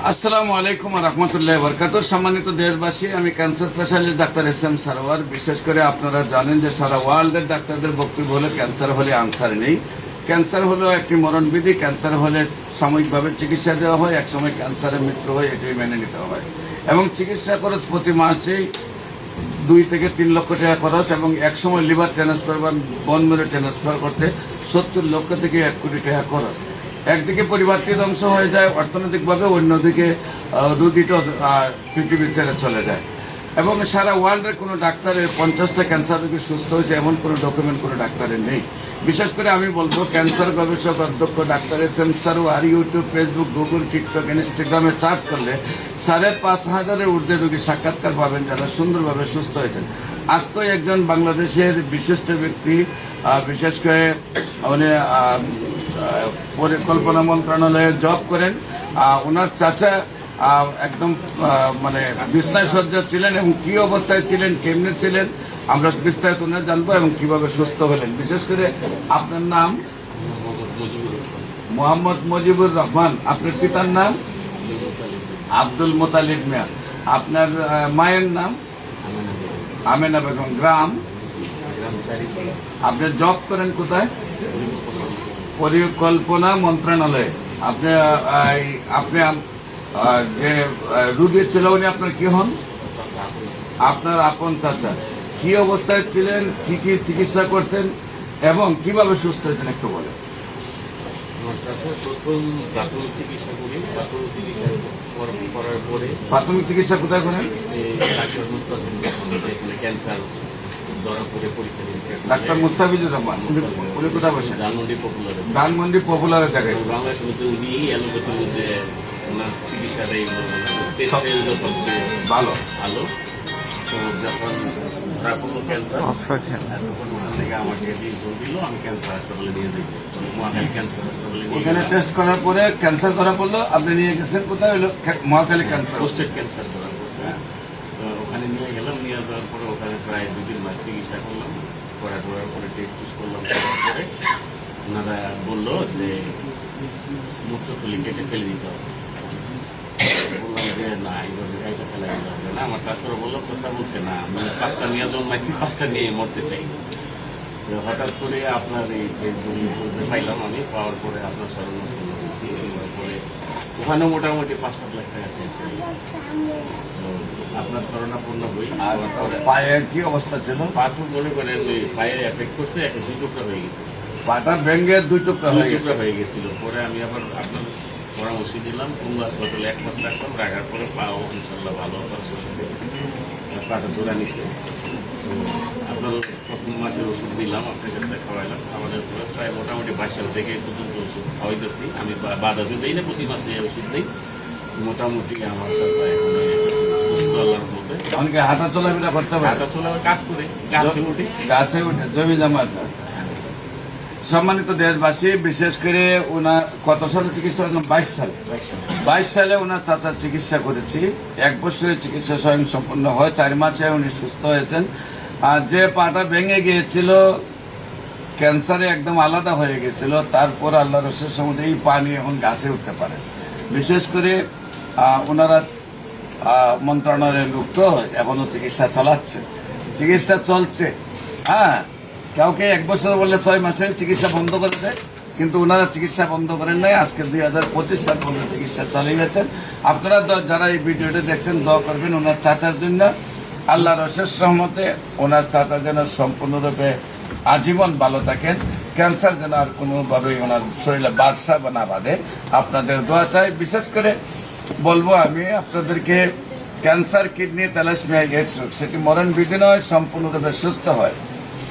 আসসালামু আলাইকুম রহমতুল্লাহ বরকাত। সম্মানিত দেশবাসী, আমি cancer specialist doctor SM Sarwar. বিশেষ করে আপনারা জানেন যে সারা ওয়ার্ল্ডের ডাক্তারদের বক্তব্য হলো ক্যান্সার হলে আনসার নেই। ক্যান্সার হলো একটি মরণবিধি। ক্যান্সার হলে সাময়িকভাবে চিকিৎসা দেওয়া হয়, একসময় ক্যান্সারের মৃত্যু হয়, এটি মেনে নিতে হয়। এবং চিকিৎসা খরচ প্রতি মাসেই 2 থেকে 3 লক্ষ টাকা খরচ, এবং একসময় লিভার ট্রান্সফার বা বোন ম্যারো ট্রান্সফার করতে 70 লক্ষ থেকে 1 কোটি টাকা খরচ। একদিকে পরিবারটি ধ্বংস হয়ে যায় অর্থনৈতিকভাবে, অন্যদিকে রোগীটা পৃথিবী ছেড়ে চলে যায়। এবং সারা ওয়ার্ল্ডের কোনো ডাক্তারের 50টা ক্যান্সার রোগী সুস্থ হয়েছে এমন কোনো ডকুমেন্ট কোনো ডাক্তারের নেই। বিশেষ করে আমি বলবো, ক্যান্সার গবেষক অধ্যক্ষ doctor SM Sarwar YouTube, Facebook, Google, TikTok, ইনস্টাগ্রামে সার্চ করলে 5,500-এর ঊর্ধ্বে রোগী সাক্ষাৎকার পাবেন যারা সুন্দরভাবে সুস্থ হয়েছেন। আজকে একজন বাংলাদেশের বিশিষ্ট ব্যক্তি, বিশেষ করে উনি পরিকল্পনা মন্ত্রণালয়ে জব করেন। ওনার চাচা একদম মানে বিছনায় সজ্জা ছিলেন, এবং কি অবস্থায় ছিলেন, কেমনে ছিলেন, আমরা বিস্তারিত জানবো এবং কিভাবে সুস্থ হলেন। বিশেষ করে আপনার নাম মোহাম্মদ মুজিবুর রহমান, আপনার পিতার নাম আব্দুল মোতালিব মিয়া, আপনার মায়ের নাম আমেনা বেগম, গ্রাম, আপনি জব করেন কোথায়? পরিকল্পনা মন্ত্রণালয়ে। আপনি আপনি যে রুগী ছিল উনি আপনার কি হন? আপনার আপন চাচা। কি অবস্থায় ছিলেন, কি কি চিকিৎসা করছেন এবং কিভাবে সুস্থ হয়েছেন একটু বলেন। প্রাথমিক চিকিৎসা কোথায় করেন? ডাক্তার মুস্তাফিজুর রহমান, উনি কোথায় বসেন? ধানমন্ডি পপুলারে দেখাইছে। সবচেয়ে ভালো ভালো। তো যখন ধরা পড়লো ক্যান্সার, আমাকে দিল, আমি ক্যান্সার হাসপাতালে নিয়ে যাই। মহাখালী ক্যান্সার হাসপাতালে ওখানে টেস্ট করার পরে ক্যান্সার ধরা পড়লো, আপনি নিয়ে গেছেন কোথায়? হলো মহাখালী ক্যান্সার, প্রোস্টেট ক্যান্সার ধরা পড়ছে। তো ওখানে নিয়ে গেলাম, নিয়ে যাওয়ার পরে ওখানে প্রায় 2-3 মাস চিকিৎসা করলাম। করার পরে টেস্ট করলাম, করার পরে ওনারা বললো যে মূত্রথলি কেটে ফেলে দিতে হবে। বললাম যে না, এইভাবে গাড়িটা ফেলা দিতে হবে না। আমার চাষারা বললো, চাষা বলছে না, আমি 5টা নিয়ে জন্মাইছি, 5টা নিয়ে মরতে চাই। তো হঠাৎ করে আপনার এই ফেসবুক, ইউটিউবে পাইলাম, আমি পাওয়ার পরে আপনার সরঞ্জাম পরে ওখানে মোটামুটি 5-7 লাখ টাকা শেষ হয়ে গেছে। তো আপনার শরণাপন্ন বই। আর পায়ের কি অবস্থা ছিল? পাথর মনে করেন ওই পায়ে এফেক্ট করছে, 2 টুকরা হয়ে গেছিল। পাটা ভেঙে 2 টুকরা হয়ে গেছিল। পরে আমি আবার আপনার পরামর্শ দিলাম, কুম্ভ হাসপাতালে 1 মাস রাখলাম। রাখার পরে পাও ইনশাল্লাহ ভালো হয়েছে, পাটা জোড়া নিছে। তো আপনার প্রথম মাসের ওষুধ দিলাম, আপনার কাছে খাওয়াইলাম। আমাদের প্রায় মোটামুটি 22 সাল থেকে পর্যন্ত ওষুধ খাওয়াইতেছি। আমি বাধা দিই না, প্রতি মাসে ওষুধ দিই। মোটামুটি আমার চাচা এখন সুস্থ, আল্লাহর মধ্যে। অনেকে হাঁটা চলাফেরা করতে হবে, হাঁটা চলাফেরা কাজ করে, গাছে উঠে জমি জমা। সম্মানিত দেশবাসী, বিশেষ করে ওনার কত সালে চিকিৎসা? 22 সালে ওনার চাচার চিকিৎসা করেছি। 1 বছরের চিকিৎসা স্বয়ং সম্পন্ন হয়। 4 মাসে উনি সুস্থ হয়েছেন। আর যে পাটা ভেঙে গিয়েছিল, ক্যান্সারে একদম আলাদা হয়ে গেছিল, তারপর আল্লাহ রসের সম্বন্ধে এই পা নিয়ে এখন গাছে উঠতে পারে। বিশেষ করে ওনারা মন্ত্রণালয়ের লোক, তো এখনো চিকিৎসা চালাচ্ছে, চিকিৎসা চলছে। হ্যাঁ, কাউকে 1 বছর বললে 6 মাসের চিকিৎসা বন্ধ করে দেয়, কিন্তু ওনারা চিকিৎসা বন্ধ করেন নাই। আজকে 2025 সাল পর্যন্ত চিকিৎসা চালিয়ে গেছেন। আপনারা যারা এই ভিডিওটা দেখছেন, দোয়া করবেন ওনার চাচার জন্য। আল্লাহর অশেষ রহমতে ওনার চাচা যেন সম্পূর্ণরূপে আজীবন ভালো থাকেন। ক্যান্সার যেন আর কোনোভাবেই ওনার শরীরে বাদশা না বাঁধে। আপনাদের দোয়া চাই। বিশেষ করে বলবো আমি আপনাদেরকে, ক্যান্সার, কিডনি, থ্যালাসেমিয়া, গ্যাস রোগ সেটি মরণবিধি নয়, সম্পূর্ণরূপে সুস্থ হয়।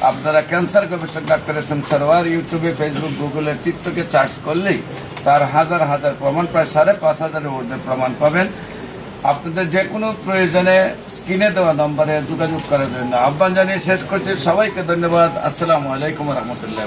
আপনারা ক্যান্সার গবেষক ডাক্তার SM সারোয়ার ইউটিউবে, ফেসবুক, গুগলে, টিকটকে সার্চ করলেই তার হাজার হাজার প্রমাণ, প্রায় 5,500-এর ঊর্ধ্বে প্রমাণ পাবেন। আপনাদের যে কোনো প্রয়োজনে স্ক্রিনে দেওয়া নম্বরে যোগাযোগ করার জন্য আহ্বান জানিয়ে শেষ করছি। সবাইকে ধন্যবাদ। আসসালামু আলাইকুম রহমতুল্লাহ।